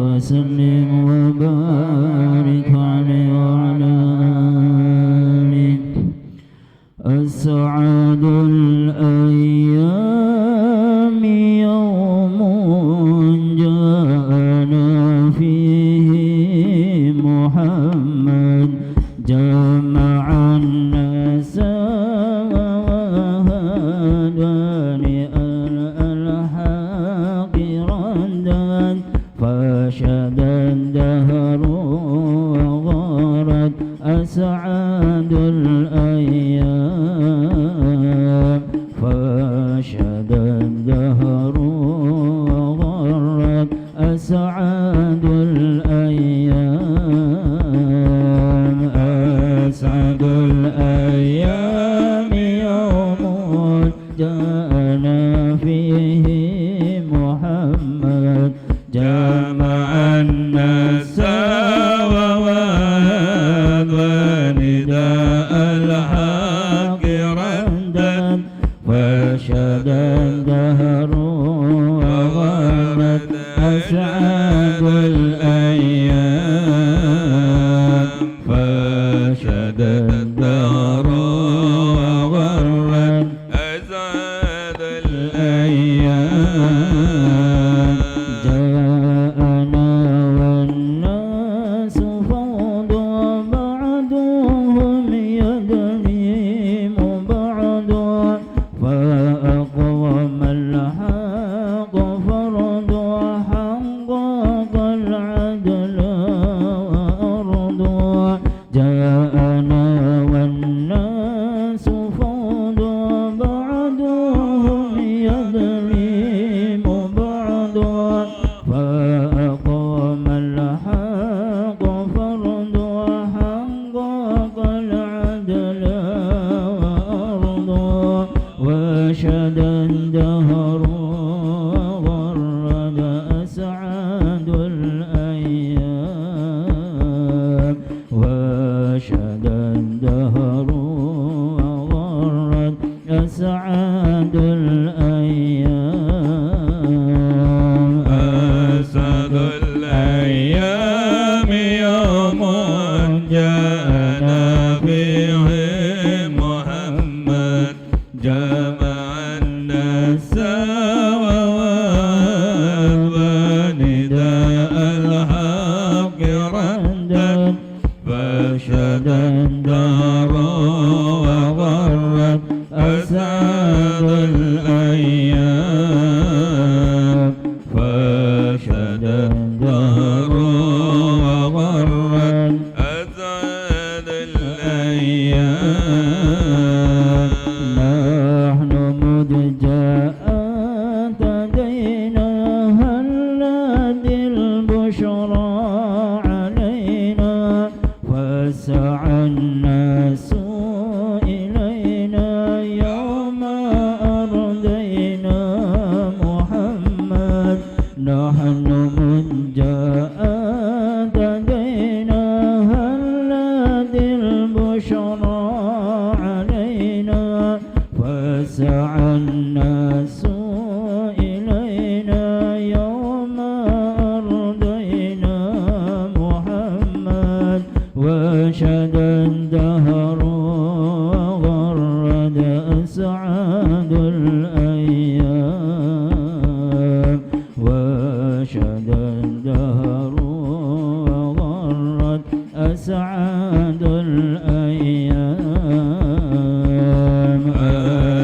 وسلم وبارك عليه وعلى آله. أسعد الأيام يوم جاءنا فيه محمد جمع الناس فشد الدهر وغارت أسعد الأيام فشد الدهر وغارت أسعد الأيام. أسعد الأيام يوم جاءنا فيه محمد جمع الناس وواد ونداء الحق ردا فشد الدهر وغرت أسعد الأيام فشد الدهر وغرت أسعد الأيام. جاءنا والناس فوضى بعضهم يدنيم بعضا فأقوم الحق فرضا حقق العدل وأرضا. جاءنا والناس فوضى بعضهم يدنيم بعضا فأقام الحق فرض وحقق العدل وأرضا وشد الدهر وغرد أسعد الأيام وشد الدهر وغرد أسعد الأيام. أسعد الأيام يوم جاءنا فيه محمد جمع الناس وواد ونداء الحق ردا فشد الدار وغرت أسعد الأيام فشد الدهر وغرت أسعد الأيام. نحن مذ جاء اهتدينا هلت البشرى علينا فسعى الناس إلينا يوم أرضينا محمد. نحن مذ جاء اهتدينا هلت البشرى علينا فسعى الناس إلينا يوم أرضينا محمد وشد الدهر وغرد أسعد الأيام وشد الدهر وغرد أسعد الأيام.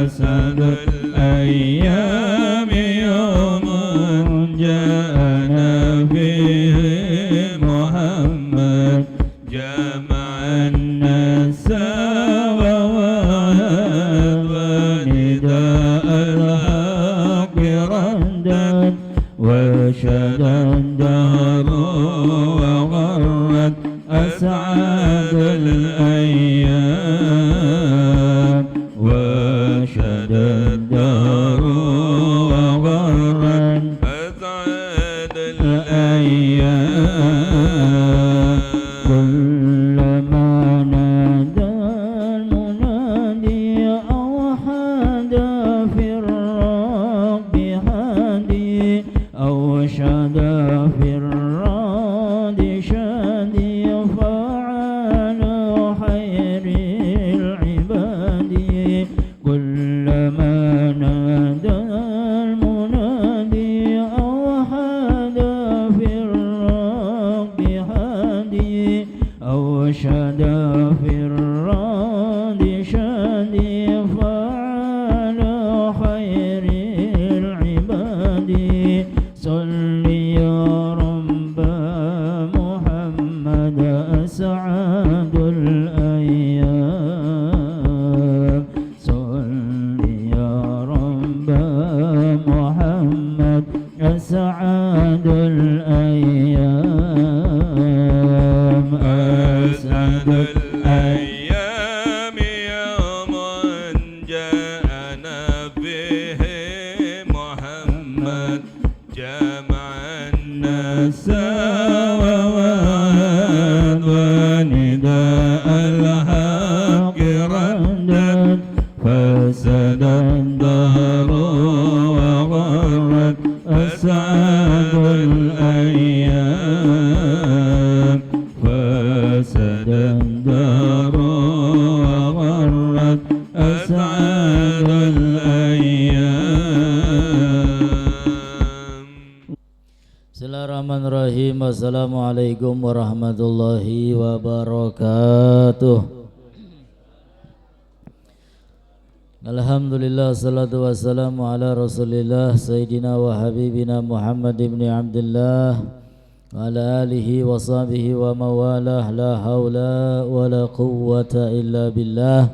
أسعد الأيام يوم جاءنا فيه محمد جمع الناس وواد ونداء الحق ردا وشد الدهر وغرت أسعد الأيام وشد الدهر وغرت أسعد الأيام. كلما نادى المنادي أوحد في الرب هادي أوشد في الراد شادي فعال خير العباد كلما نادى المنادي أوحد في الراد هادي أوشد في الراد شادي فعال خير العباد صل يا رب محمد أسعد الأيام صل يا رب محمد أسعد الأيام أسعد الأيام يوم جاءنا به محمد جمع الناس ونداء الحق ردد فسد الدهر وغرت أسعد الأيام فسد الدهر وغرت أسعد الأيام. Bismillahirrahmanirrahim. Assalamualaikum warahmatullahi wabarakatuh. Alhamdulillah, salatu wassalamu ala rasulillah Sayyidina wa habibina Muhammad ibn Abdullah wa ala alihi wa sahbihi wa mawalah. La hawla wa la quwwata illa billah.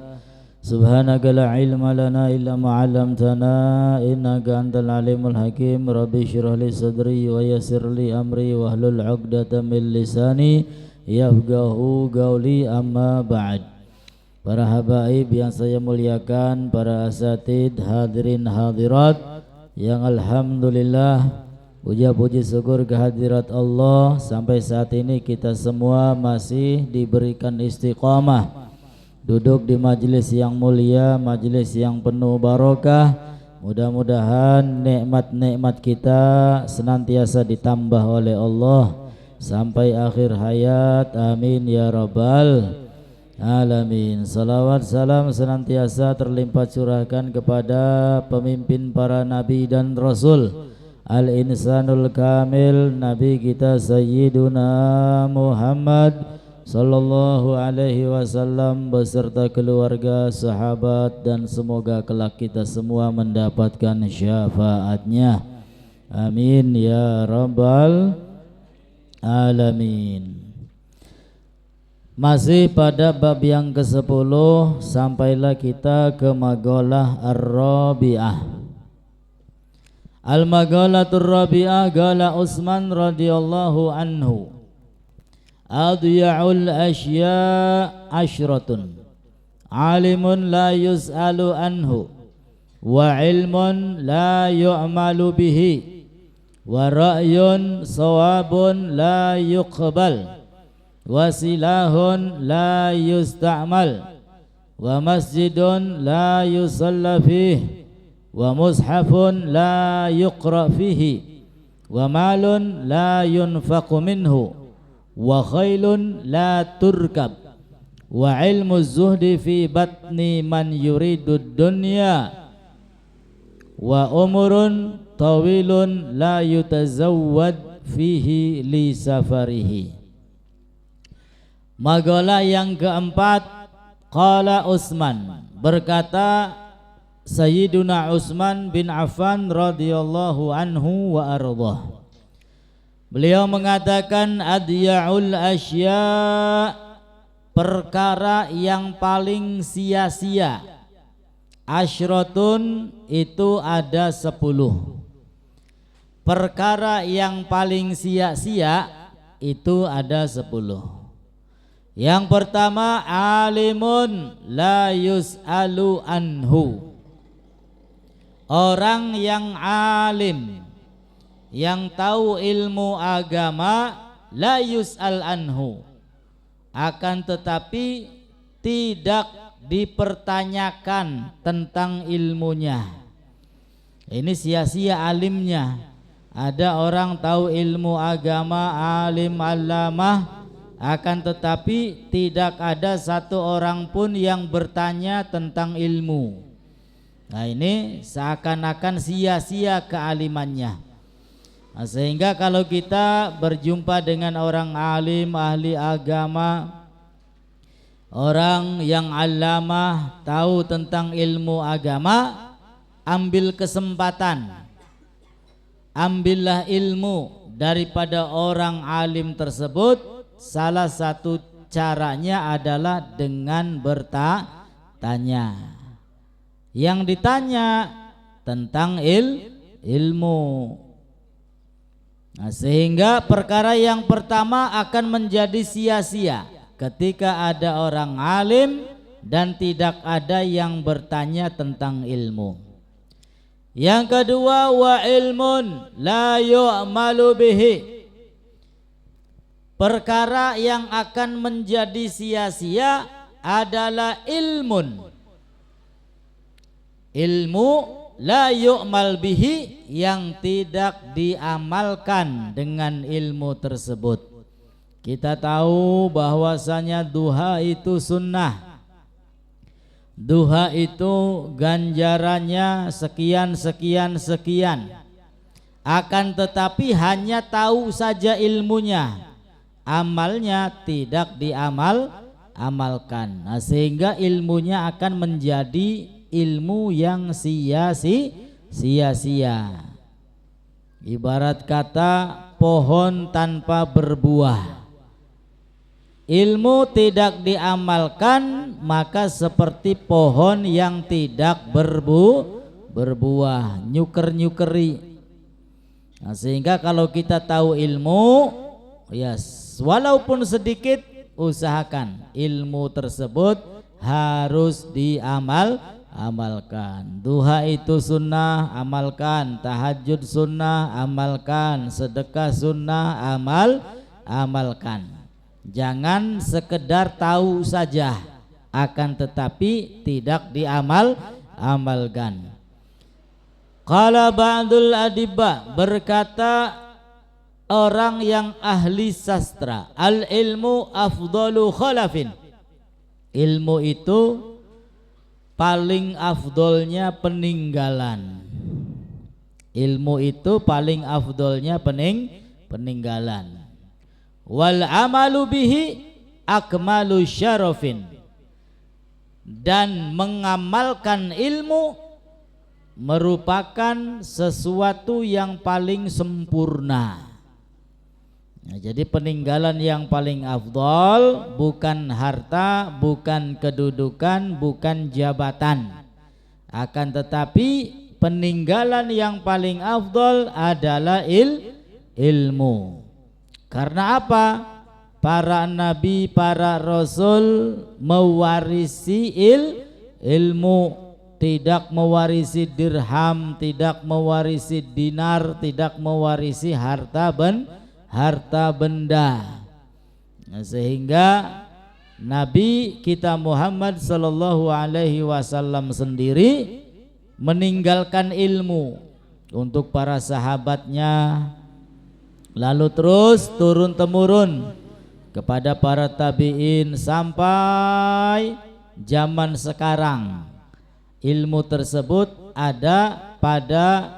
Subhanaka la ilma lana illa ma'alamtana innaka antal alimul hakim. Rabbi syrah li sadri wa yassir li amri wahlul 'uqdatam min lisani yafqahu qawli, amma ba'd. Para habaib yang saya muliakan, para asatid, hadirin hadirat yang alhamdulillah puja-puji syukur kehadirat Allah, sampai saat ini kita semua masih diberikan istiqamah duduk di majelis yang mulia, majelis yang penuh barokah. Mudah-mudahan nikmat-nikmat kita senantiasa ditambah oleh Allah sampai akhir hayat, amin ya rabbal alamin. Salawat salam senantiasa terlimpah curahkan kepada pemimpin para nabi dan rasul, al-insanul kamil, nabi kita Sayyiduna Muhammad sallallahu alaihi wasallam beserta keluarga, sahabat, dan semoga kelak kita semua mendapatkan syafaatnya, amin ya rabbal alamin. Masih pada bab yang ke-10, sampailah kita ke Maqalah Ar-Rabi'ah. Al-Maqalatur Rabi'ah, qala Utsman radhiyallahu anhu, adya'ul asya' asyratun, alimun la yus'alu anhu, wa ilmun la yu'malu bihi, wa ra'yun sawabun la yuqbal, wa silahun la yusta'mal, wa masjidun la yusalla fihi, wa mushafun la yuqra fihi, wa malun la yunfaqu minhu, wa khailun la turkab, wa ilmu zuhdi fi batni man yuridu dunya, wa umurun tawilun la yutazawwad fihi li safarihi. Maqalah yang keempat, qala Utsman, berkata Sayyiduna Utsman bin Affan radhiyallahu anhu wa ardhah. Beliau mengatakan, adya'ul asya', perkara yang paling sia-sia, asyratun, itu ada 10. Perkara yang paling sia-sia itu ada 10. Yang pertama, alimun la yus'alu anhu, orang yang alim, yang tahu ilmu agama, la yus'al anhu, akan tetapi tidak dipertanyakan tentang ilmunya. Ini sia-sia alimnya. Ada orang tahu ilmu agama, alim, allamah, akan tetapi tidak ada satu orang pun yang bertanya tentang ilmu. Nah ini seakan-akan sia-sia kealimannya. Nah, sehingga kalau kita berjumpa dengan orang alim, ahli agama, orang yang allamah, tahu tentang ilmu agama, ambil kesempatan, ambillah ilmu daripada orang alim tersebut. Salah satu caranya adalah dengan bertanya. Yang ditanya tentang ilmu. Nah, sehingga perkara yang pertama akan menjadi sia-sia ketika ada orang alim dan tidak ada yang bertanya tentang ilmu. Yang kedua, wa ilmun la yu'malu bihi. Perkara yang akan menjadi sia-sia adalah ilmu la yu'mal bihi, yang tidak diamalkan dengan ilmu tersebut. Kita tahu bahwasanya duha itu sunnah. Duha itu ganjarannya sekian. Akan tetapi hanya tahu saja ilmunya, amalnya tidak diamalkan. Nah, sehingga ilmunya akan menjadi ilmu yang sia-sia. Ibarat kata pohon tanpa berbuah. Ilmu tidak diamalkan maka seperti pohon yang tidak berbuah, nyuker-nyukeri. Nah, sehingga kalau kita tahu ilmu, ya walaupun sedikit, usahakan ilmu tersebut harus diamalkan. Duha itu sunnah, amalkan. Tahajud sunnah, amalkan. Sedekah sunnah, amalkan. Jangan sekedar tahu saja, akan tetapi tidak diamalkan. Qala ba'dul adibba, berkata orang yang ahli sastra, al ilmu afdalu khalafin. Ilmu itu paling afdolnya peninggalan. Ilmu itu paling afdolnya peninggalan. Wal amalu bihi akmalu syarafin. Dan mengamalkan ilmu merupakan sesuatu yang paling sempurna. Nah, jadi peninggalan yang paling afdol bukan harta, bukan kedudukan, bukan jabatan. Akan tetapi peninggalan yang paling afdol adalah ilmu. Karena apa? Para nabi, para rasul mewarisi ilmu. Tidak mewarisi dirham, tidak mewarisi dinar, tidak mewarisi harta benda. Nah, sehingga Nabi kita Muhammad sallallahu alaihi wasallam sendiri meninggalkan ilmu untuk para sahabatnya, lalu terus turun temurun kepada para tabi'in sampai zaman sekarang. Ilmu tersebut ada pada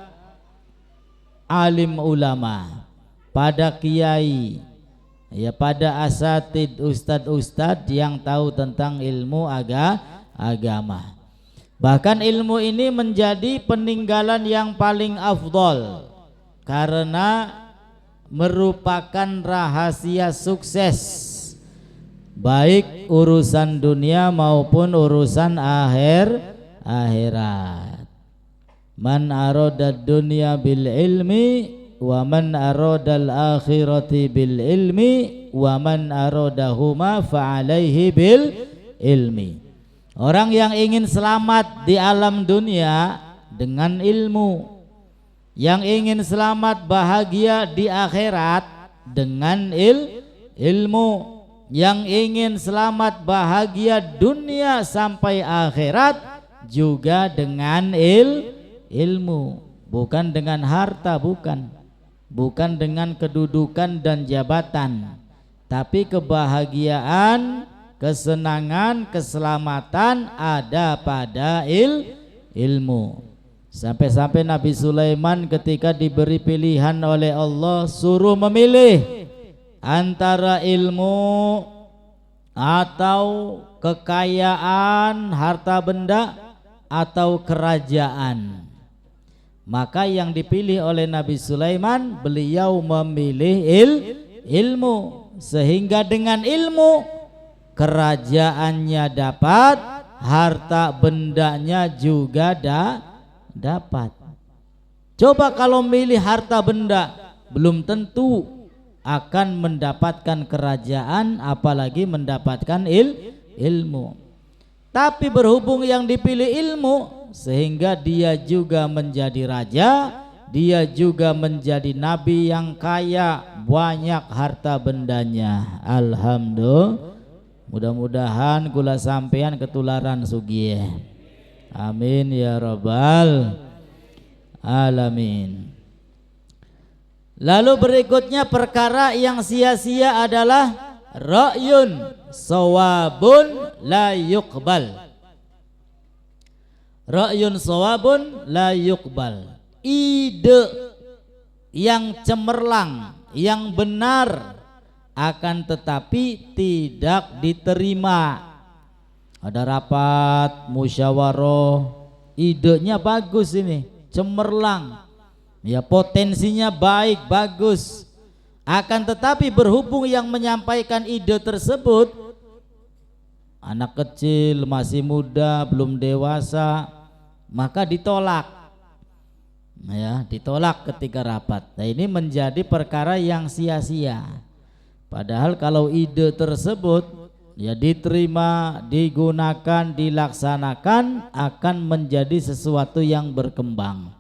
alim ulama, pada kiai, ya, pada asatid, ustad-ustad yang tahu tentang ilmu agama. Bahkan ilmu ini menjadi peninggalan yang paling afdol karena merupakan rahasia sukses baik urusan dunia maupun urusan akhirat. Man arada dunya bil ilmi wa man arada al akhirati bil ilmi wa man aradahuma fa alaihi bil ilmi. Orang yang ingin selamat di alam dunia dengan ilmu, yang ingin selamat bahagia di akhirat dengan ilmu, yang ingin selamat bahagia dunia sampai akhirat juga dengan ilmu, bukan dengan harta, bukan. bukan dengan kedudukan dan jabatan, tapi kebahagiaan, kesenangan, keselamatan ada pada ilmu. Sampai-sampai Nabi Sulaiman ketika diberi pilihan oleh Allah suruh memilih antara ilmu atau kekayaan, harta benda atau kerajaan. Maka yang dipilih oleh Nabi Sulaiman, beliau memilih ilmu, sehingga dengan ilmu kerajaannya dapat, harta bendanya juga dapat. Coba kalau milih harta benda, belum tentu akan mendapatkan kerajaan, apalagi mendapatkan ilmu. Tapi berhubung yang dipilih ilmu, sehingga dia juga menjadi raja, dia juga menjadi nabi yang kaya, banyak harta bendanya. Alhamdulillah. Mudah-mudahan kula sampean ketularan sugih. Amin ya rabbal alamin. Lalu berikutnya perkara yang sia-sia adalah ra'yun shawabun la yuqbal. Ra'yun shawabun la yuqbal. Ide yang cemerlang, yang benar, akan tetapi tidak diterima. Ada rapat musyawarah, idenya bagus ini, cemerlang, ya potensinya baik, bagus. Akan tetapi berhubung yang menyampaikan ide tersebut anak kecil, masih muda, belum dewasa, maka ditolak. Ya, ditolak ketika rapat. Nah, ini menjadi perkara yang sia-sia. Padahal kalau ide tersebut ya diterima, digunakan, dilaksanakan, akan menjadi sesuatu yang berkembang.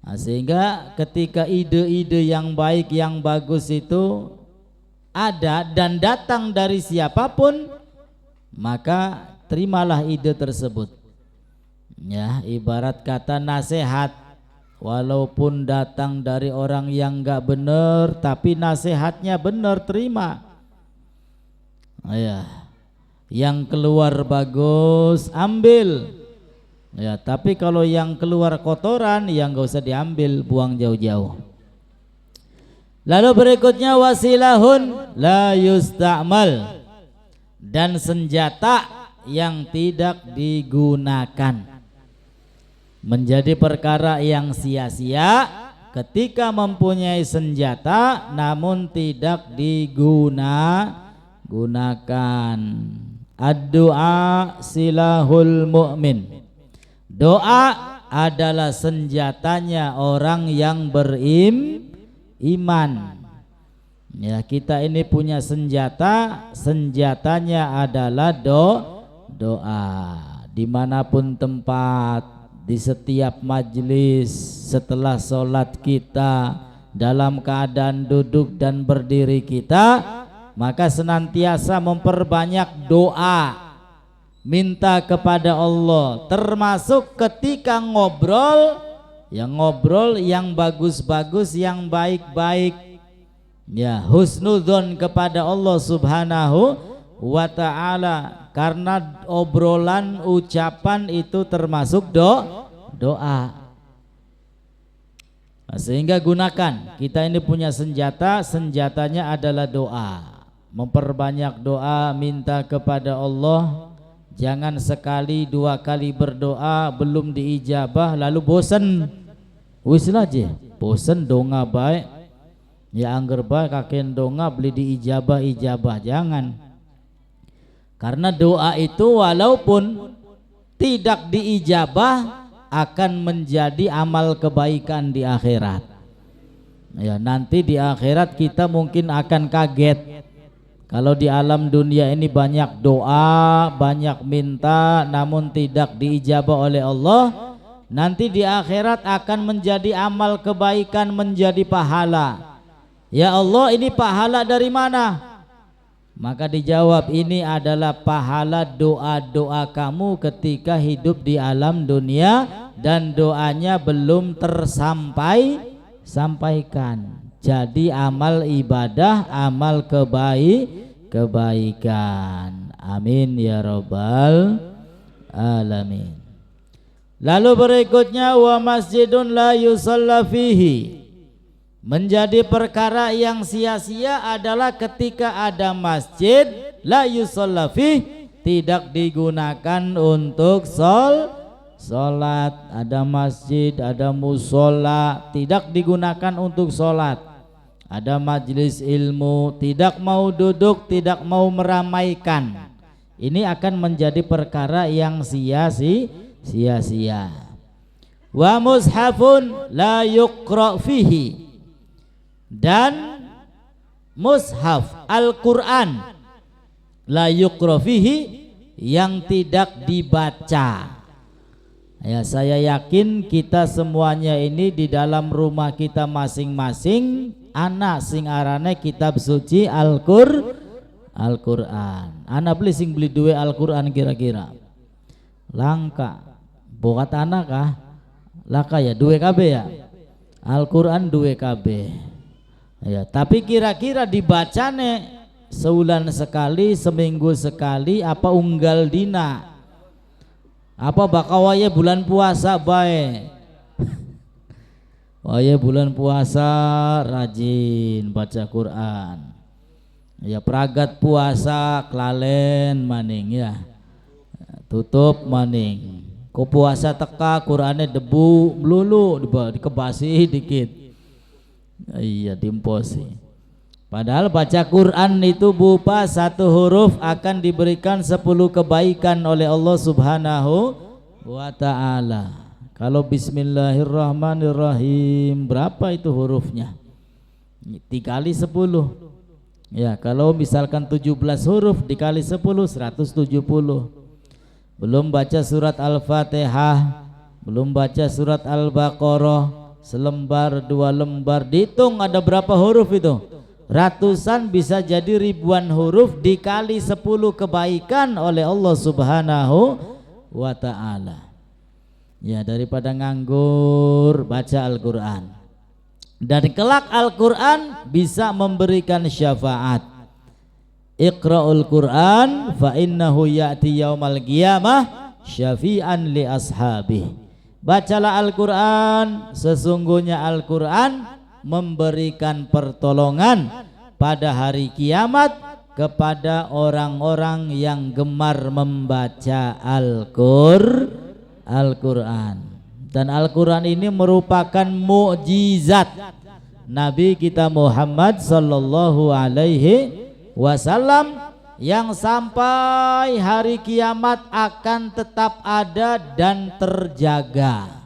Nah, sehingga ketika ide-ide yang baik, yang bagus itu ada dan datang dari siapapun, maka terimalah ide tersebut. Ya, ibarat kata nasihat, walaupun datang dari orang yang enggak benar, tapi nasihatnya benar, terima. Ya, yang keluar bagus ambil. Ya, tapi kalau yang keluar kotoran, yang enggak usah diambil, buang jauh-jauh. Lalu berikutnya wasilahun la yusta'mal, dan senjata yang tidak digunakan. Menjadi perkara yang sia-sia ketika mempunyai senjata namun tidak digunakan. Ad-du'a silahul mu'min. Doa adalah senjatanya orang yang beriman. Ya, kita ini punya senjata, senjatanya adalah doa. Dimanapun tempat, di setiap majelis, setelah sholat kita, dalam keadaan duduk dan berdiri kita, maka senantiasa memperbanyak doa, minta kepada Allah, termasuk ketika ngobrol yang bagus-bagus, yang baik-baik, ya, husnudzon kepada Allah Subhanahu wa ta'ala, karena obrolan, ucapan itu termasuk doa. Nah, sehingga gunakan, kita ini punya senjata, senjatanya adalah doa. Memperbanyak doa, minta kepada Allah. Jangan sekali dua kali berdoa belum diijabah lalu bosan, wis aja bosan donga baik, ya angger baik kaken donga beli diijabah, jangan. Karena doa itu walaupun tidak diijabah akan menjadi amal kebaikan di akhirat. Ya, nanti di akhirat kita mungkin akan kaget. Kalau di alam dunia ini banyak doa, banyak minta, namun tidak diijabah oleh Allah, nanti di akhirat akan menjadi amal kebaikan, menjadi pahala. Ya Allah, ini pahala dari mana? Maka dijawab, ini adalah pahala doa-doa kamu ketika hidup di alam dunia dan doanya belum tersampai sampaikan. Jadi amal ibadah, amal kebaikan. Amin ya rabbal alamin. Lalu berikutnya wa masjidun la yusalla fihi. Menjadi perkara yang sia-sia adalah ketika ada masjid la yusalla fihi, tidak digunakan untuk sholat. Ada masjid, ada musola, tidak digunakan untuk sholat. Ada majelis ilmu, tidak mau duduk, tidak mau meramaikan. Ini akan menjadi perkara yang sia-sia. Wa mushafun la yuqra fihi. Dan mushaf Al-Quran la yuqra fihi, yang tidak dibaca. Ya, saya yakin kita semuanya ini di dalam rumah kita masing-masing anak sing arane kitab suci Al-Quran. Anak beli sing beli duwe Al-Quran kira-kira langka buat anak kah? Laka ya duwe KB ya Al-Quran duwe KB ya, tapi kira-kira dibacane sebulan sekali, seminggu sekali, apa unggal dina, apa bakawaya bulan puasa bae. Waya bulan puasa rajin baca Quran. Ya peragat puasa kelalen maning ya. Tutup maning. Ko puasa teka Qurane debu melulu dikebasi dikit. Iya dimposi. Padahal baca Quran itu berupa satu huruf akan diberikan 10 kebaikan oleh Allah Subhanahu wa ta'ala. Kalau bismillahirrahmanirrahim berapa itu hurufnya? Dikali 10. Ya, kalau misalkan 17 huruf dikali 10 170. Belum baca surat Al-Fatihah, belum baca surat Al-Baqarah, selembar 2 lembar, dihitung ada berapa huruf itu? Ratusan, bisa jadi ribuan huruf dikali 10 kebaikan oleh Allah Subhanahu wa ta'ala. Ya, daripada nganggur baca Al-Quran. Dan kelak Al-Quran bisa memberikan syafaat. Iqra'ul Quran fa innahu ya'ti yaumal qiyamah syafi'an li ashabih. Bacalah Al-Quran, sesungguhnya Al-Quran memberikan pertolongan pada hari kiamat kepada orang-orang yang gemar membaca Al-Quran. Dan Al-Quran ini merupakan mukjizat Nabi kita Muhammad sallallahu alaihi wasallam yang sampai hari kiamat akan tetap ada dan terjaga.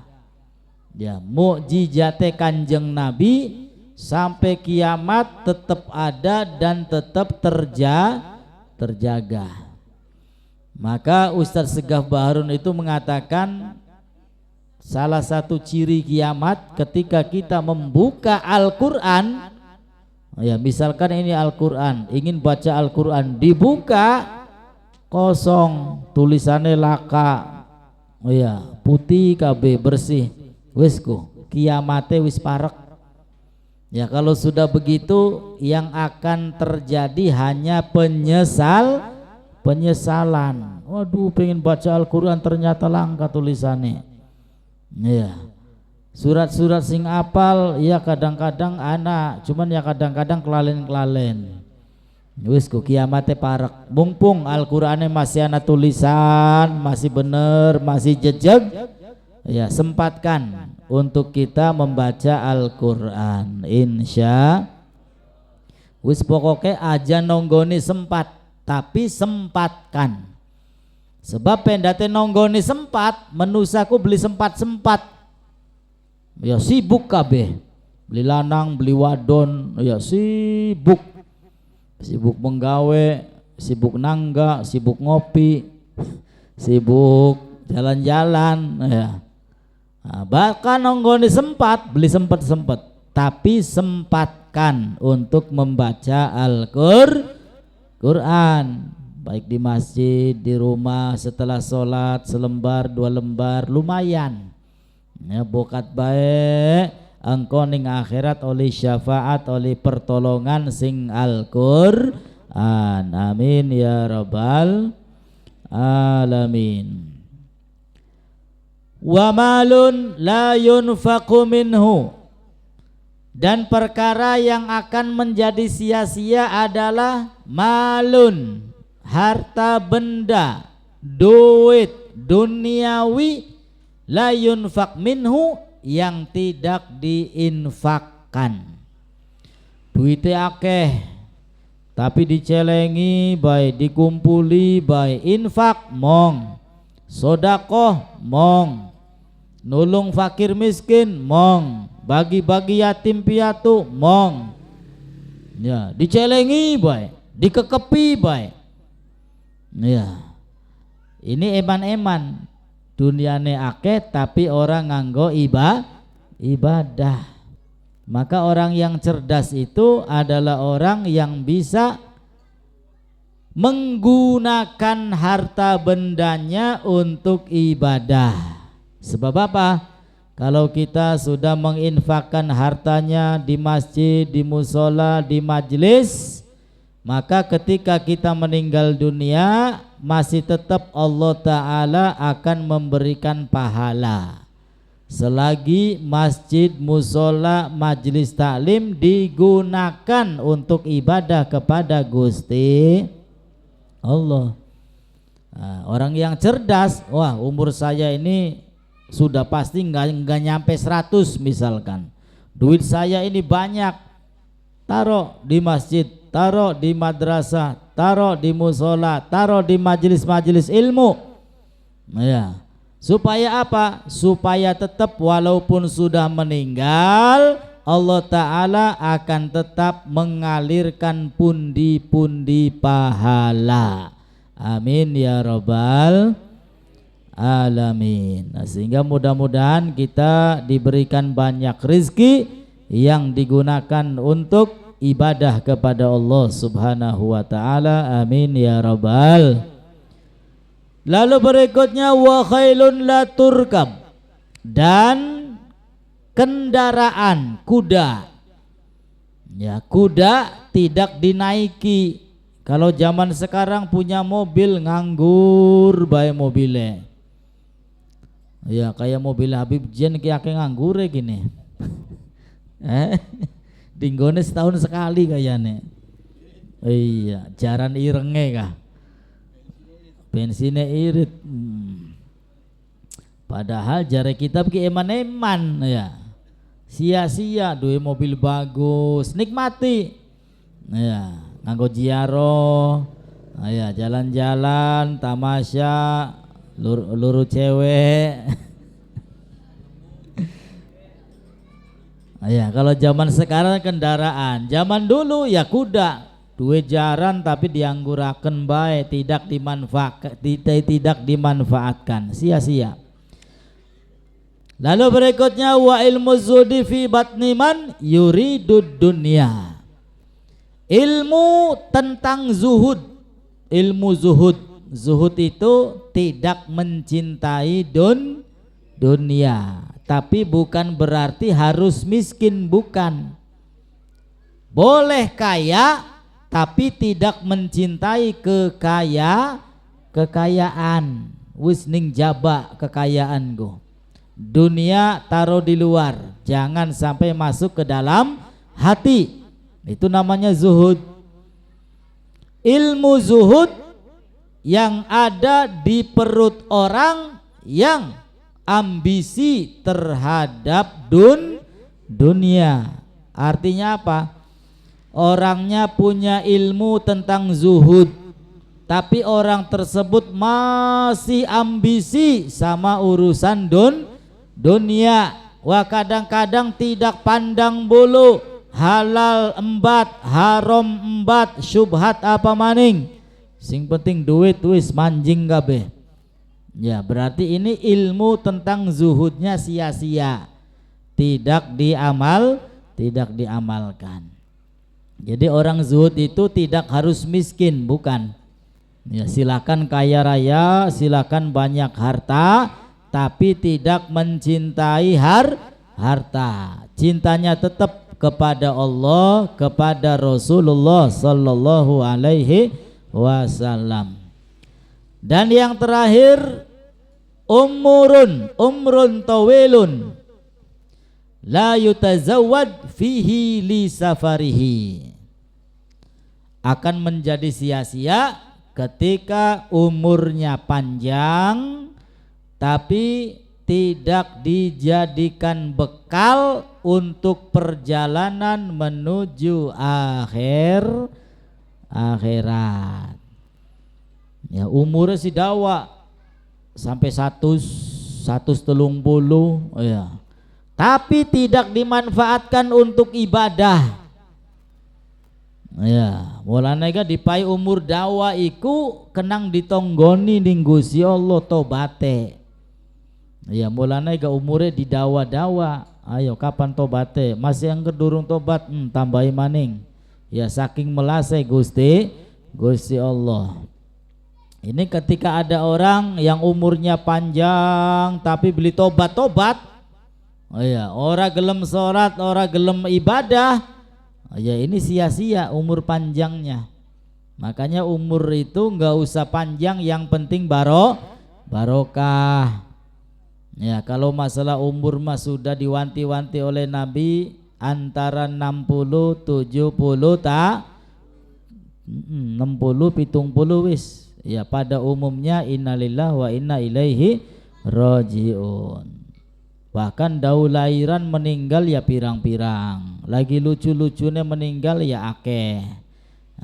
Ya, mukjizate Kanjeng Nabi sampai kiamat tetap ada dan tetap terjaga. Maka Ustadz Segaf Baharun itu mengatakan salah satu ciri kiamat ketika kita membuka Al-Quran. Ya, misalkan ini Al-Quran, ingin baca Al-Quran, dibuka kosong, tulisannya laka, oh ya, putih KB bersih, wesku kiamate wis parek. Ya, kalau sudah begitu yang akan terjadi hanya penyesalan. Waduh, pengen baca Al-Quran ternyata langka tulisannya. Ya, surat-surat sing apal ya kadang-kadang anak, cuman ya kadang-kadang kelalen. Wis ku kiamate parek. Mumpung Al-Qur'ane masih ana tulisan, masih bener, masih jejeg, ya sempatkan untuk kita membaca Al-Qur'an. Insya wis pokoknya aja nonggoni sempat, tapi sempatkan. Sebab pendate nonggoni sempat, menusaku beli sempat. Ya sibuk kabeh. Beli lanang, beli wadon, ya sibuk. Sibuk menggawe, sibuk nangga, sibuk ngopi, sibuk jalan-jalan ya. Nah, bahkan nonggoni sempat, beli sempat, tapi sempatkan untuk membaca Al-Qur'an. Baik di masjid, di rumah, setelah sholat selembar 2 lembar lumayan. Ya bokat baik engko ning akhirat oleh syafaat, oleh pertolongan sing Al-Qur'an. Amin ya rabbal alamin. Wa malun la yunfaqu minhu, dan perkara yang akan menjadi sia-sia adalah malun, harta benda, duit duniawi, la yunfaq minhu, yang tidak diinfakkan. Duitnya akeh tapi dicelengi baik, dikumpuli baik, infak mong, sodakoh mong, nulung fakir miskin mong, bagi-bagi yatim piatu mong, ya dicelengi baik, dikekepi baik. Ya, ini eman-eman, duniane akeh tapi orang nganggo ibadah. Maka orang yang cerdas itu adalah orang yang bisa menggunakan harta bendanya untuk ibadah. Sebab apa? Kalau kita sudah menginfakkan hartanya di masjid, di musola, di majlis, maka ketika kita meninggal dunia masih tetap Allah Ta'ala akan memberikan pahala selagi masjid, musola, majlis taklim digunakan untuk ibadah kepada Gusti Allah. Nah, orang yang cerdas, wah umur saya ini sudah pasti nggak nyampe 100 misalkan, duit saya ini banyak, taruh di masjid, taruh di madrasah, taruh di musola, taruh di majelis-majelis ilmu. Ya, supaya apa? Supaya tetap walaupun sudah meninggal, Allah Ta'ala akan tetap mengalirkan pundi-pundi pahala. Amin ya rabbal alamin. Nah, sehingga mudah-mudahan kita diberikan banyak rezeki yang digunakan untuk ibadah kepada Allah Subhanahu wa Ta'ala. Amin ya rabbal. Lalu berikutnya wa khailun la turkab, dan kendaraan kuda, ya kuda tidak dinaiki. Kalau zaman sekarang punya mobil nganggur bae mobilnya, ya kayak mobil Habib Jen kayak nganggur gini. Dinggone setahun sekali kayaknya. Iya, jaran irenge kah, bensinnya irit. Padahal jare kita pergi eman-eman ya, sia-sia duwe mobil bagus, nikmati ya, nganggo jiaro ya, jalan-jalan tamasya, luru cewek. Ya, kalau zaman sekarang kendaraan, zaman dulu ya kuda, duwe jaran tapi diangguraken bae, tidak dimanfaatkan, sia-sia. Lalu berikutnya wa ilmu zuhdi fi batni man yuridud dunya, ilmu tentang zuhud, ilmu zuhud. Zuhud itu tidak mencintai dunia, tapi bukan berarti harus miskin, bukan. Boleh kaya tapi tidak mencintai kekayaan. Wis ning jaba kekayaan go. Dunia taruh di luar, jangan sampai masuk ke dalam hati. Itu namanya zuhud. Ilmu zuhud yang ada di perut orang yang ambisi terhadap dunia. Artinya apa? Orangnya punya ilmu tentang zuhud, tapi orang tersebut masih ambisi sama urusan dunia. Wah, kadang-kadang tidak pandang bulu, halal embat, haram embat, syubhat apa maning, sing penting duit wis manjing kabeh. Ya, berarti ini ilmu tentang zuhudnya sia-sia, tidak diamalkan. Jadi orang zuhud itu tidak harus miskin, bukan. Ya, silakan kaya raya, silakan banyak harta, tapi tidak mencintai harta. Cintanya tetap kepada Allah, kepada Rasulullah sallallahu alaihi wasallam. Dan yang terakhir, umrun tawilun la yutazawwad fihi li safarihi. Akan menjadi sia-sia ketika umurnya panjang tapi tidak dijadikan bekal untuk perjalanan menuju akhirat. Ya, umurnya si dawa sampai 130 ya. Tapi tidak dimanfaatkan untuk ibadah. Ya, mulane ka dipai umur dawa iku kenang ditonggoni ning Gusti Allah tobate. Ya, mulane ka umure didawa-dawa. Ayo kapan tobate? Masih yang kedurung tobat, tambahi maning. Ya, saking melase Gusti Allah. Ini ketika ada orang yang umurnya panjang tapi beli tobat. Oh ya, ora gelem sholat, ora gelem ibadah. Ya ini sia-sia umur panjangnya. Makanya umur itu enggak usah panjang, yang penting barokah. Ya, kalau masalah umur mah sudah diwanti-wanti oleh Nabi antara 60 70 60 70 wis. Ya, pada umumnya innalillahi wa inna ilaihi rajiun. Bahkan daulahiran meninggal ya pirang-pirang, lagi lucu-lucunya meninggal ya akeh.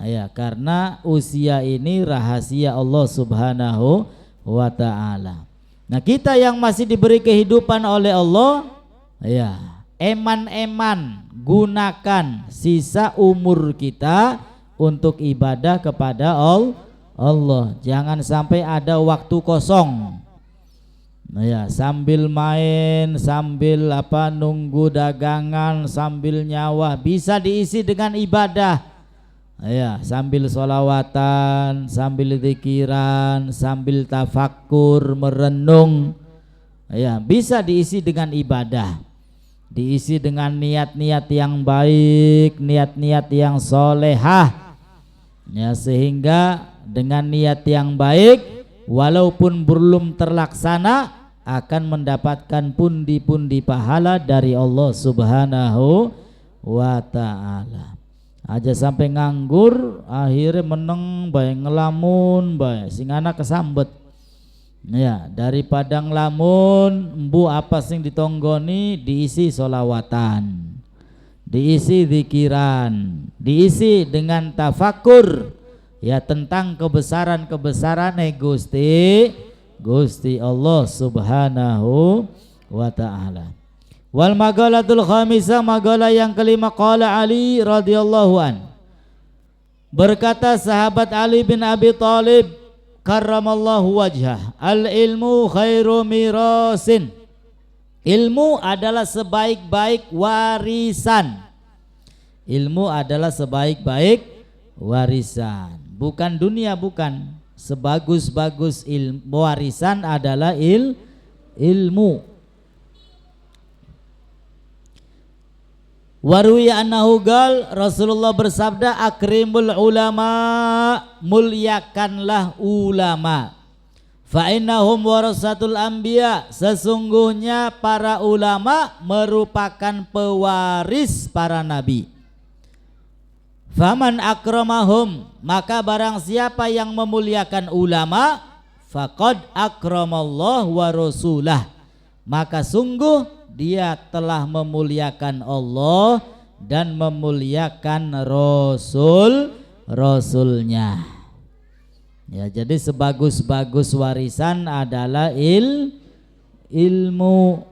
Ya, karena usia ini rahasia Allah Subhanahu wa ta'ala. Nah, kita yang masih diberi kehidupan oleh Allah, ya eman-eman gunakan sisa umur kita untuk ibadah kepada Allah. Jangan sampai ada waktu kosong. Nah ya, sambil main, sambil nunggu dagangan, sambil nyawa, bisa diisi dengan ibadah. Nah ya, sambil sholawatan, sambil zikiran, sambil tafakkur, merenung. Nah ya, bisa diisi dengan ibadah. Diisi dengan niat-niat yang baik, niat-niat yang solehah. Ya, sehingga dengan niat yang baik, walaupun belum terlaksana, akan mendapatkan pundi-pundi pahala dari Allah Subhanahu wa ta'ala. Aja sampai nganggur, akhirnya meneng bae, ngelamun bae, sing anak kesambet. Ya, daripada ngelamun, embu apa sing ditonggoni, diisi sholawatan, diisi zikiran, diisi dengan tafakur. Ya, tentang kebesaran-kebesaran Gusti Allah Subhanahu wa ta'ala. Wal magalatul khamisah, magalah yang kelima, qala Ali radhiyallahu an. Berkata sahabat Ali bin Abi Thalib karramallahu wajhah, al ilmu khairu mirasin. Ilmu adalah sebaik-baik warisan. Ilmu adalah sebaik-baik warisan. Bukan dunia, bukan. Sebagus-bagus ilmu warisan adalah ilmu. Waruya annahu gal, Rasulullah bersabda, akrimul ulama, muliakanlah ulama. Fa innahum warasatul anbiya, sesungguhnya para ulama merupakan pewaris para nabi. Faman akramahum, maka barang siapa yang memuliakan ulama, faqad akramallah wa rasulah, maka sungguh dia telah memuliakan Allah dan memuliakan Rasulnya. Ya, jadi sebagus-bagus warisan adalah ilmu.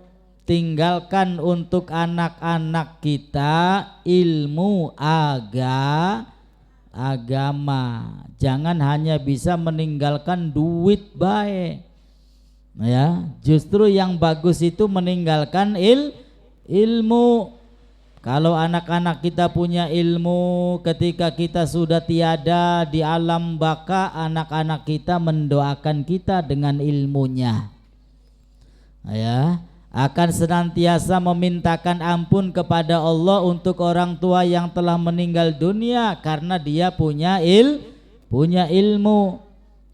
Tinggalkan untuk anak-anak kita ilmu agama. Jangan hanya bisa meninggalkan duit baik. Ya, justru yang bagus itu meninggalkan ilmu. Kalau anak-anak kita punya ilmu, ketika kita sudah tiada di alam baka, anak-anak kita mendoakan kita dengan ilmunya. Ya, akan senantiasa memintakan ampun kepada Allah untuk orang tua yang telah meninggal dunia karena dia punya ilmu.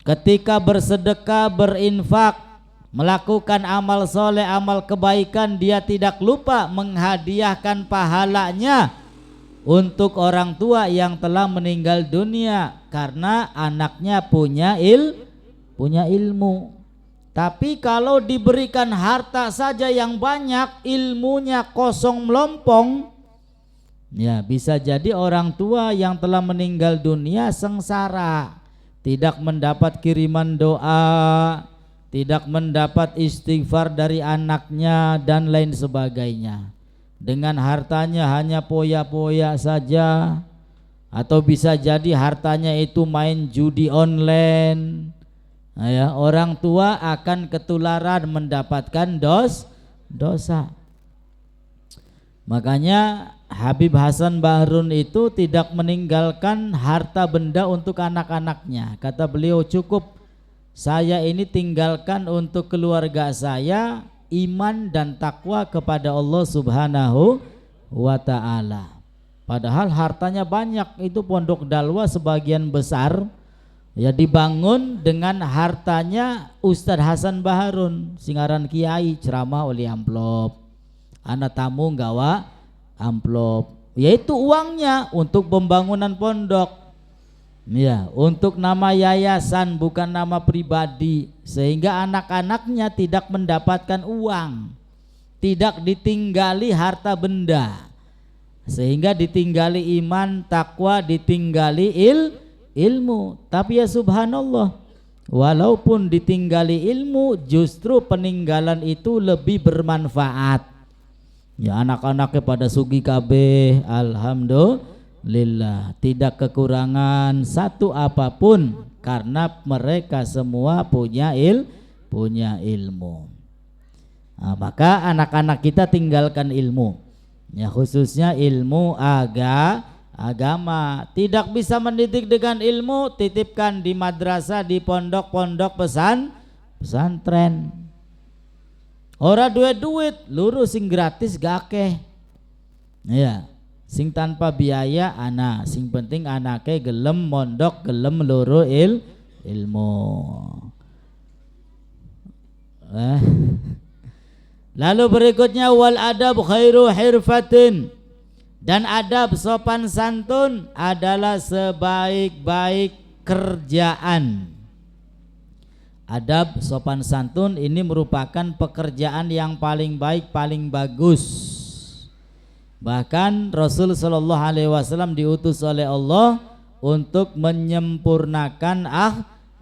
Ketika bersedekah, berinfak, melakukan amal soleh, amal kebaikan, dia tidak lupa menghadiahkan pahalanya untuk orang tua yang telah meninggal dunia karena anaknya punya ilmu. Tapi kalau diberikan harta saja yang banyak, ilmunya kosong melompong, ya bisa jadi orang tua yang telah meninggal dunia sengsara, tidak mendapat kiriman doa, tidak mendapat istighfar dari anaknya dan lain sebagainya. Dengan hartanya hanya poya-poya saja, atau bisa jadi hartanya itu main judi online. Nah ya, orang tua akan ketularan mendapatkan dosa. Makanya Habib Hasan Bahrun itu tidak meninggalkan harta benda untuk anak-anaknya. Kata beliau, cukup saya ini tinggalkan untuk keluarga saya iman dan takwa kepada Allah Subhanahu wa ta'ala. Padahal hartanya banyak, itu pondok Dalwa sebagian besar ya dibangun dengan hartanya Ustadz Hasan Baharun, singaran kiai, ceramah oleh amplop, anak tamu nggawa amplop, yaitu uangnya untuk pembangunan pondok. Ya, untuk nama yayasan bukan nama pribadi, sehingga anak-anaknya tidak mendapatkan uang, tidak ditinggali harta benda, sehingga ditinggali iman, takwa, ditinggali ilmu. Tapi ya subhanallah, walaupun ditinggali ilmu, justru peninggalan itu lebih bermanfaat. Ya, anak-anaknya pada sugi kabeh, alhamdulillah, tidak kekurangan satu apapun karena mereka semua punya ilmu. Nah, maka anak-anak kita tinggalkan ilmu, ya khususnya ilmu agama. Tidak bisa mendidik dengan ilmu, titipkan di madrasah, di pondok-pondok pesantren. Ora duit lurus sing gratis gak akeh. Ya, sing tanpa biaya anak, sing penting anaknya gelem mondok, gelem luru ilmu. Lalu berikutnya wal adab khairu hirfatin, dan adab sopan santun adalah sebaik-baik kerjaan. Adab sopan santun ini merupakan pekerjaan yang paling baik, paling bagus. Bahkan Rasul sallallahu alaihi wasallam diutus oleh Allah untuk menyempurnakan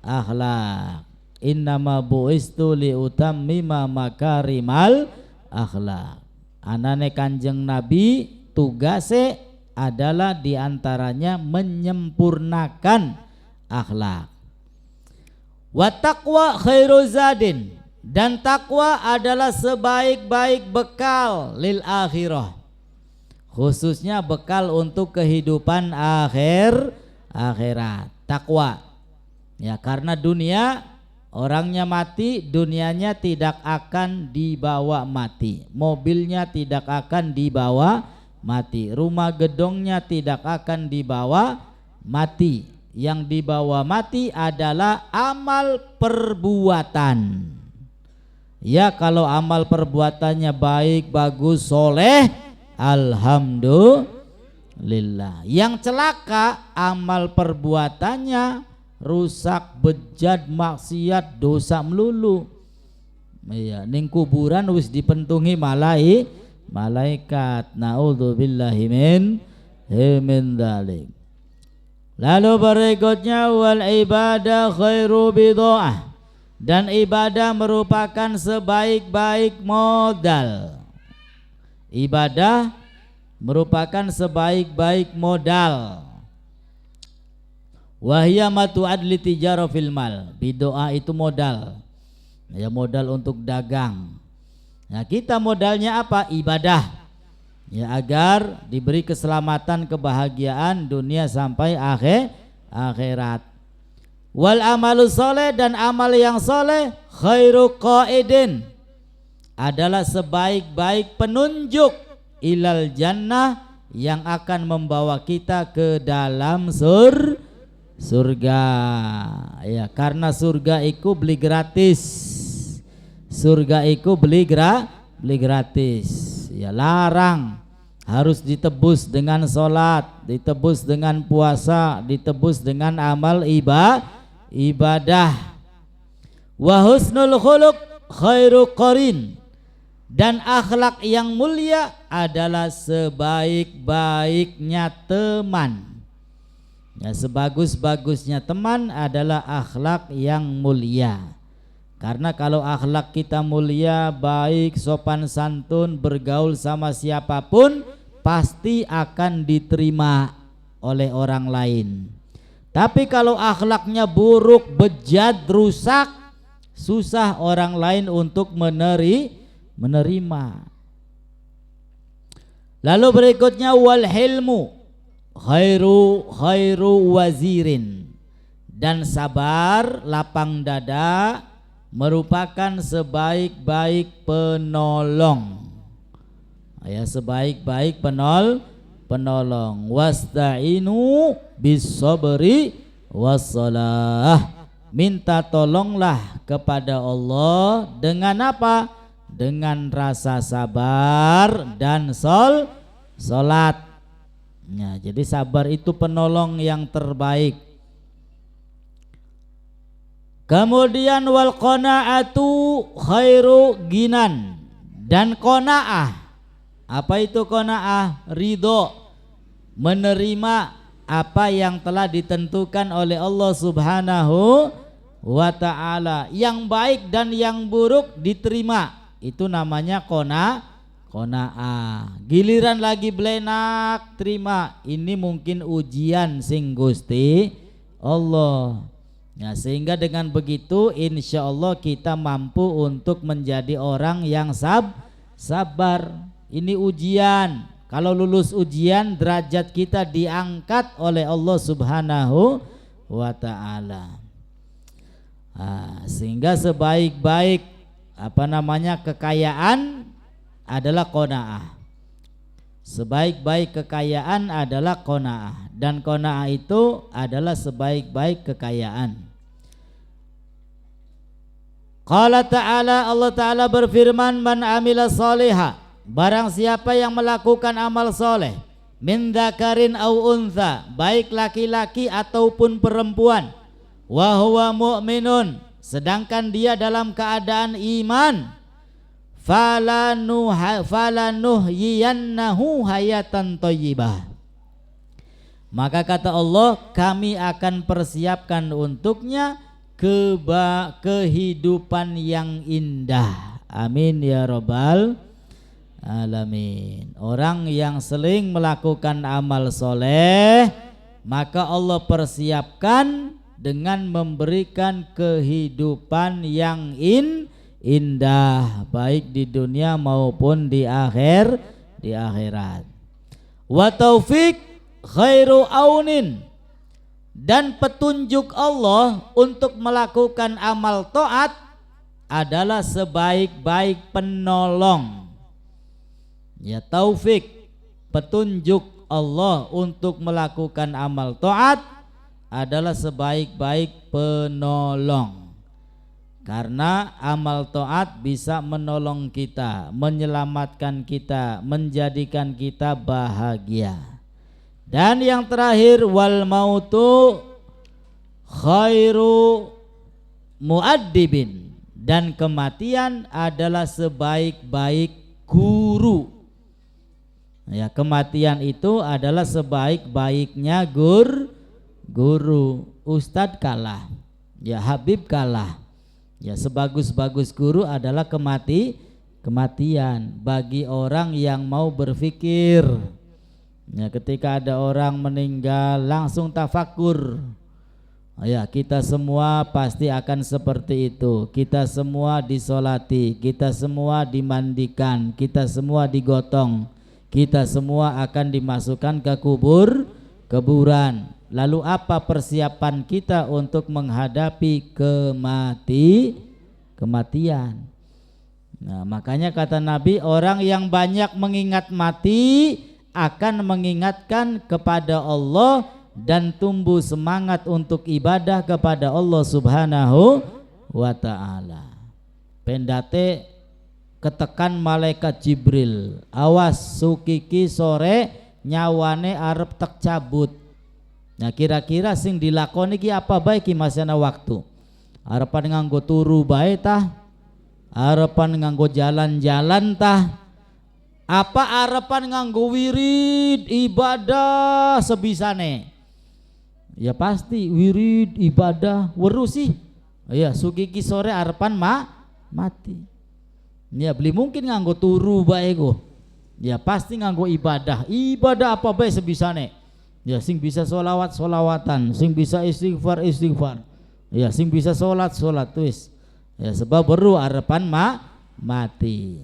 akhlak. Innama bu'istu liutammima makarimal akhlak. Anane Kanjeng Nabi tugasnya adalah diantaranya menyempurnakan akhlak. Wa taqwa khairu zadin, dan takwa adalah sebaik-baik bekal lil akhirah, khususnya bekal untuk kehidupan akhirat. Takwa ya, karena dunia orangnya mati, dunianya tidak akan dibawa mati, mobilnya tidak akan dibawa mati, rumah gedongnya tidak akan dibawa mati. Yang dibawa mati adalah amal perbuatan. Ya, kalau amal perbuatannya baik, bagus, soleh, alhamdulillah. Yang celaka amal perbuatannya rusak, bejat, maksiat, dosa melulu. Iya, ning kuburan wis dipentungi malaikat. Naudzubillahi min dzalik. Lalu berikutnya wal ibadah khairu bid'ah, dan ibadah merupakan sebaik-baik modal. Ibadah merupakan sebaik-baik modal. Wahya matu adli tijara fil mal, bid'ah itu modal. Ya, modal untuk dagang. Nah, kita modalnya apa? Ibadah. Ya, agar diberi keselamatan, kebahagiaan dunia sampai akhirat. Wal amalu soleh, dan amal yang soleh khairu qaidin adalah sebaik-baik penunjuk ilal jannah yang akan membawa kita ke dalam surga. Ya, karena surga itu beli gratis. Surga itu beli gratis. Ya, larang, harus ditebus dengan sholat, ditebus dengan puasa, ditebus dengan amal ibadah. Wa husnul khuluq khairu qarin, dan akhlak yang mulia adalah sebaik-baiknya teman. Ya, sebagus-bagusnya teman adalah akhlak yang mulia. Karena kalau akhlak kita mulia, baik, sopan santun, bergaul sama siapapun, pasti akan diterima oleh orang lain. Tapi kalau akhlaknya buruk, bejat, rusak, susah orang lain untuk menerima. Lalu berikutnya wal hilmu khairu wazirin, dan sabar lapang dada merupakan sebaik-baik penolong. Ya, sebaik-baik penolong. Wasta'inu bis-sabri was-salah, minta tolonglah kepada Allah dengan apa? Dengan rasa sabar dan salat. Ya, jadi sabar itu penolong yang terbaik. Kemudian wal qanaatu khairu ginan, dan qanaah. Apa itu qanaah? Ridho, menerima apa yang telah ditentukan oleh Allah Subhanahu wa ta'ala. Yang baik dan yang buruk diterima, itu namanya qanaah. Giliran lagi belenak, terima. Ini mungkin ujian sing Gusti Allah. Ya, sehingga dengan begitu insya Allah kita mampu untuk menjadi orang yang sabar. Ini ujian. Kalau lulus ujian, derajat kita diangkat oleh Allah Subhanahu wa ta'ala. Sehingga sebaik-baik kekayaan adalah qanaah. Sebaik-baik kekayaan adalah qanaah, dan qanaah itu adalah sebaik-baik kekayaan. Qala ta'ala, Allah ta'ala berfirman, man amila sholiha, barang siapa yang melakukan amal soleh, min dzakarin au untha, baik laki-laki ataupun perempuan, wa huwa mu'minun, sedangkan dia dalam keadaan iman, falanuhyiyannahu hayatan thayyibah, maka kata Allah, kami akan persiapkan untuknya kehidupan yang indah. Amin ya rabbal alamin. Orang yang sering melakukan amal soleh, maka Allah persiapkan dengan memberikan kehidupan yang indah, baik di dunia maupun di akhirat. Wa taufik khairu aunin, dan petunjuk Allah untuk melakukan amal taat adalah sebaik-baik penolong. Ya, taufik, petunjuk Allah untuk melakukan amal taat adalah sebaik-baik penolong. Karena amal taat bisa menolong kita, menyelamatkan kita, menjadikan kita bahagia. Dan yang terakhir, wal mautu khairu muaddibin, dan kematian adalah sebaik-baik guru. Ya, kematian itu adalah sebaik-baiknya guru. Ustadz kalah, ya Habib kalah. Ya, sebagus-bagus guru adalah kematian bagi orang yang mau berpikir. Ya, ketika ada orang meninggal langsung tafakur. Ya, kita semua pasti akan seperti itu. Kita semua disolati, kita semua dimandikan, kita semua digotong, kita semua akan dimasukkan ke kuburan. Lalu apa persiapan kita untuk menghadapi kematian? Nah, makanya kata Nabi, orang yang banyak mengingat mati akan mengingatkan kepada Allah dan tumbuh semangat untuk ibadah kepada Allah Subhanahu wa ta'ala. Pendate ketekan malaikat Jibril, awas sukiki sore nyawane arep tek cabut. Nah, kira-kira sing dilakoni ki apa bae ki masana waktu? Arepan nganggo turu bae tah? Arepan nganggo jalan-jalan tah? Apa arepan nganggo wirid ibadah sebisane? Ya pasti wirid ibadah weru sih. Ya sukiki sore arepan mati. Ya beli mungkin nganggo turu bae go. Ya pasti nganggo ibadah. Ibadah apa bae sebisane. Ya sing bisa solawatan, sing bisa istighfar. Ya sing bisa sholat wis. Ya sebab baru harapan mati.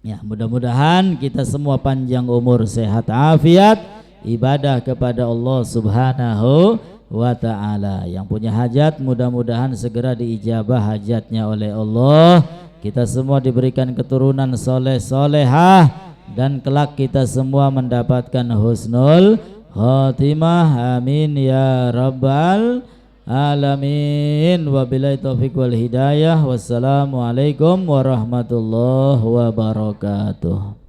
Ya mudah-mudahan kita semua panjang umur, sehat afiat, ibadah kepada Allah Subhanahu wa ta'ala. Yang punya hajat mudah-mudahan segera diijabah hajatnya oleh Allah. Kita semua diberikan keturunan soleh solehah dan kelak kita semua mendapatkan husnul khatimah. Amin ya rabbal alamin. Wabillahi taufiq wal hidayah. Wassalamualaikum warahmatullahi wabarakatuh.